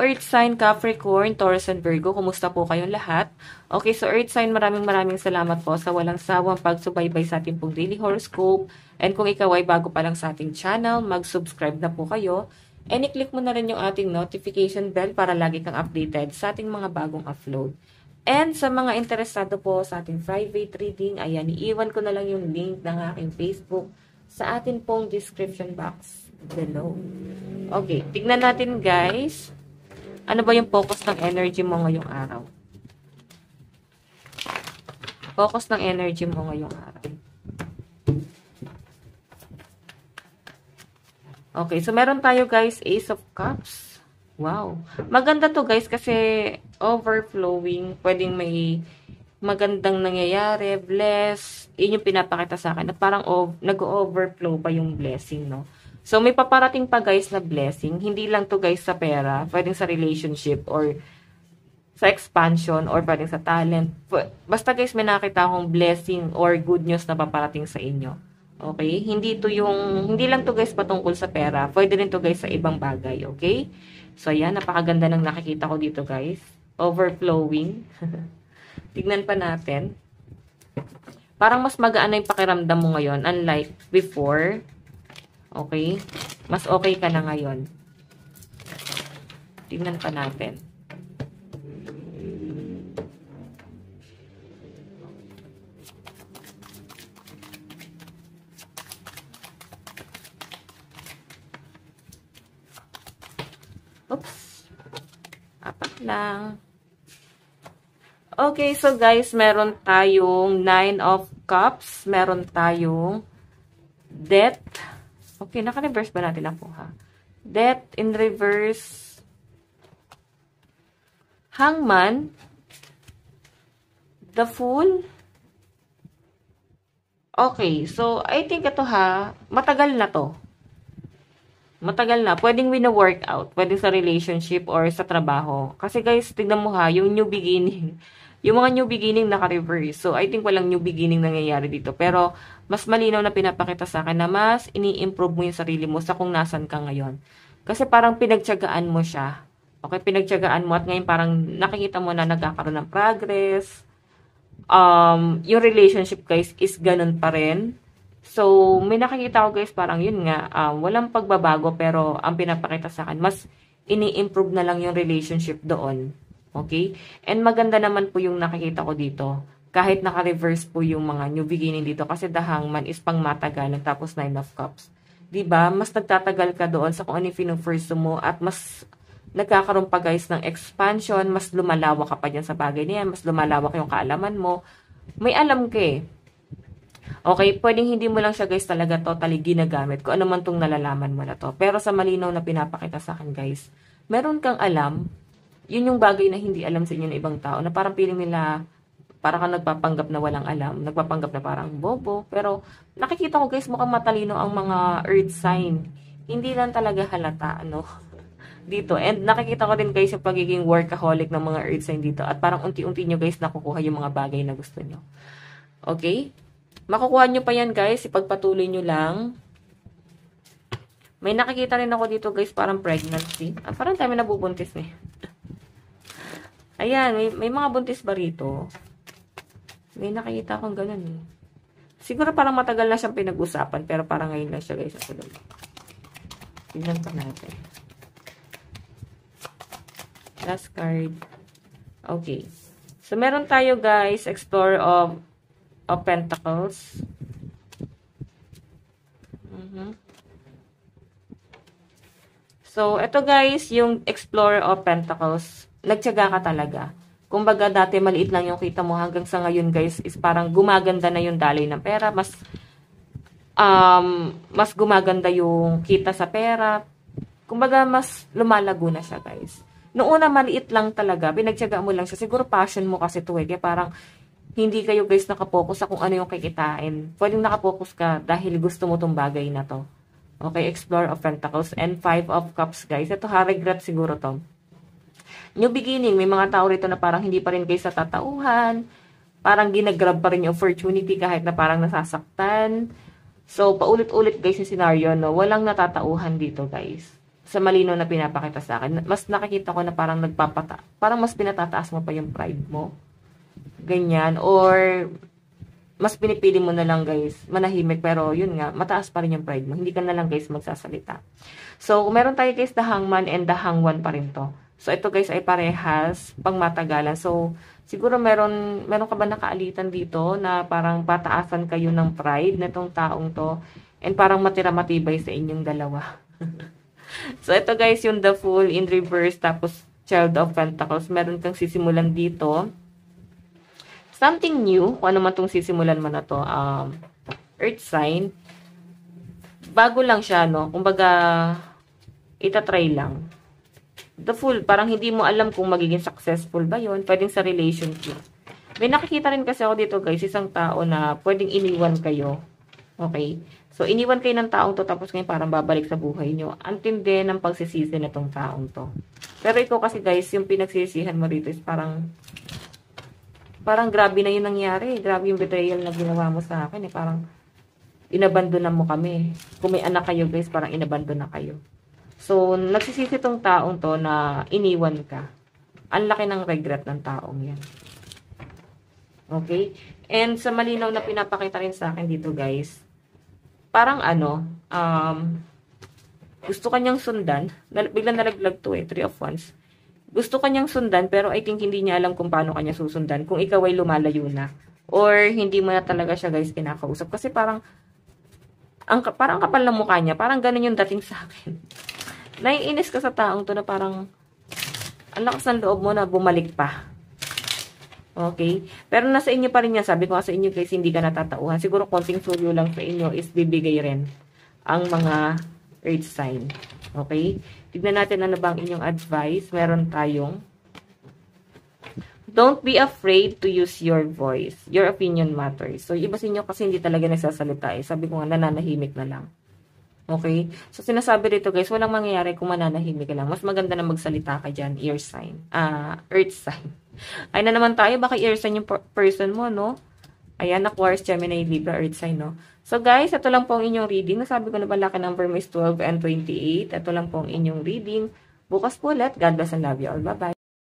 Earth sign, Capricorn, Taurus, and Virgo, kumusta po kayong lahat? Okay, so Earth sign, maraming salamat po sa walang sawang pagsubaybay sa ating pong daily horoscope. And kung ikaw ay bago pa lang sa ating channel, mag-subscribe na po kayo. And i-click mo na rin yung ating notification bell para lagi kang updated sa ating mga bagong upload. And sa mga interesado po sa ating private reading, ayan, iiwan ko na lang yung link ng aking Facebook sa atin pong description box below. Okay, tignan natin guys. Ano ba yung focus ng energy mo ngayong araw? Focus ng energy mo ngayong araw. Okay, so meron tayo guys, Ace of Cups. Wow. Maganda to guys kasi overflowing. Pwedeng may magandang nangyayari, bless. Yun yung pinapakita sa akin. Na parang nag-overflow pa yung blessing, no? So, may paparating pa guys na blessing. Hindi lang to guys sa pera. Pwedeng sa relationship or sa expansion or pwedeng sa talent. Basta guys, may nakita akong blessing or good news na paparating sa inyo. Okay? Hindi lang to guys patungkol sa pera. Pwede rin to guys sa ibang bagay. Okay? So, ayan. Napakaganda ng nakikita ko dito guys. Overflowing. Tignan pa natin. Parang mas magaan na yung pakiramdam mo ngayon. Unlike before. Okay? Mas okay ka na ngayon. Tingnan pa natin. Oops. Apat lang. Okay, so guys, meron tayong 9 of Cups. Meron tayong Death. Okay, naka-reverse ba natin ako ha? Death in reverse. Hangman. The Fool. Okay, so I think ito ha, matagal na to. Matagal na. Pwedeng wina-workout. Pwedeng sa relationship or sa trabaho. Kasi guys, tignan mo ha, yung new beginning. Yung mga new beginning naka-reverse. So, I think walang new beginning nangyayari dito. Pero, mas malinaw na pinapakita sa akin na mas ini-improve mo yung sarili mo sa kung nasan ka ngayon. Kasi parang pinagtiyagaan mo siya. Okay, pinagtiyagaan mo at ngayon parang nakikita mo na nagkakaroon ng progress. Yung relationship guys is ganun pa rin. So, may nakikita ko guys parang yun nga, walang pagbabago pero ang pinapakita sa akin, mas ini-improve na lang yung relationship doon. Okay? And maganda naman po yung nakikita ko dito. Kahit naka-reverse po yung mga new beginning dito. Kasi the Hangman is pang matagalan. Tapos 9 of Cups. Diba? Mas nagtatagal ka doon sa kung ano yung pinufirst mo. At mas nagkakaroon pa guys ng expansion. Mas lumalawak ka pa dyan sa bagay niyan. Mas lumalawak yung kaalaman mo. May alam ka eh. Okay? Pwedeng hindi mo lang siya guys talaga totally ginagamit. Kung ano man tong nalalaman mo na to. Pero sa malinaw na pinapakita sa akin guys. Meron kang alam. Yun yung bagay na hindi alam sa inyo ng ibang tao. Na parang feeling nila, parang kang nagpapanggap na walang alam. Nagpapanggap na parang bobo. Pero nakikita ko guys, mukhang matalino ang mga earth sign. Hindi lang talaga halata, ano, dito. And nakikita ko din guys yung pagiging workaholic ng mga earth sign dito. At parang unti-unti nyo guys nakukuha yung mga bagay na gusto nyo. Okay? Makukuha nyo pa yan guys. Ipagpatuloy nyo lang. May nakikita rin ako dito guys, parang pregnancy. Parang tayo nabubuntis eh. Ayan, may mga buntis ba rito? May nakikita akong ganun eh. Siguro parang matagal na siyang pinag-usapan, pero parang ngayon lang siya guys. Tignan pa natin. Last card. Okay. So, meron tayo guys, Explorer of Pentacles. So, ito guys, yung Explorer of Pentacles. Nagtiyaga ka talaga. Kumbaga dati maliit lang yung kita mo hanggang sa ngayon guys is parang gumaganda na yung daloy ng pera. Mas gumaganda yung kita sa pera. Kumbaga mas lumalago na siya guys. Noong una maliit lang talaga. Pinagtiyaga mo lang siya. Siguro passion mo kasi ito eh. Kaya parang hindi kayo guys nakapokus sa kung ano yung kikitain. Pwedeng nakapokus ka dahil gusto mo tong bagay na to. Okay, Explorer of Pentacles and 5 of Cups guys. Ito ha, regret siguro to. New beginning, may mga tao rito na parang hindi pa rin kayo sa tatauhan. Parang ginagrab pa rin yung opportunity kahit na parang nasasaktan. So, paulit-ulit guys yung scenario, no? Walang natatauhan dito guys. sa malinaw na pinapakita sa akin. Mas nakikita ko na parang parang mas pinatataas mo pa yung pride mo. Ganyan. Or, mas pinipili mo na lang guys, manahimik, pero yun nga, mataas pa rin yung pride mo. Hindi ka na lang guys magsasalita. So, meron tayo guys the hangman and the hangwan pa rin to. So, ito guys ay parehas, pang matagalan. So, siguro meron ka ba nakaalitan dito na parang pataasan kayo ng pride na itong taong to and parang matira-matibay sa inyong dalawa. So, ito guys yung the Fool in reverse tapos Child of Pentacles. Meron kang sisimulan dito. Something new, kung ano man itong sisimulan mo na to, earth sign. Bago lang siya, no? Kumbaga, itatry lang. The Fool, parang hindi mo alam kung magiging successful ba yon. Pwedeng sa relationship. May nakikita rin kasi ako dito guys, isang tao na pwedeng iniwan kayo. Okay? So, iniwan kayo ng taong to, tapos ngayon parang babalik sa buhay nyo. Antindi ng pagsisisi na tong taong to. Pero ikaw kasi guys, yung pinagsisihan mo dito is parang grabe na yung nangyari. Grabe yung betrayal na ginawa mo sa akin. Parang inabandonan mo kami. Kung may anak kayo guys, parang inabandon na kayo. So, nagsisisi tong taong to na iniwan ka. Ang laki ng regret ng taong yan. Okay? And sa malinaw na pinapakita rin sa akin dito guys, parang gusto kanyang sundan. Biglang nalaglag to eh, 3 of Wands. Gusto kanyang sundan, pero I think hindi niya alam kung paano kanya susundan. Kung ikaw ay lumalayo na. Or hindi mo na talaga siya guys kinakausap. Kasi parang kapal ng mukha niya. Parang ganun yung dating sa akin. Naiinis ka sa taong to na parang ang lakas ng loob mo na bumalik pa. Okay? Pero nasa inyo pa rin yan. Sabi ko sa inyo guys, hindi ka natatauhan. Siguro konting suyo lang sa inyo is bibigay rin ang mga earth sign. Okay? Tignan natin ano ba ang inyong advice. Meron tayong don't be afraid to use your voice. Your opinion matters. So, iba sa inyo kasi hindi talaga nagsasalita eh. Sabi ko nga, nananahimik na lang. Okay? So, sinasabi dito guys, walang mangyayari kung mananahimik ka lang. Mas maganda na magsalita ka dyan. Earth sign. Ay na naman tayo. Baka earth sign yung person mo, no? Ayan, Aquarius, Gemini, Libra, earth sign, no? So guys, ito lang po ang inyong reading. Nasabi ko na ba lucky number mo is 12 and 28. Ito lang po ang inyong reading. Bukas po ulit. God bless and love you all. Bye-bye.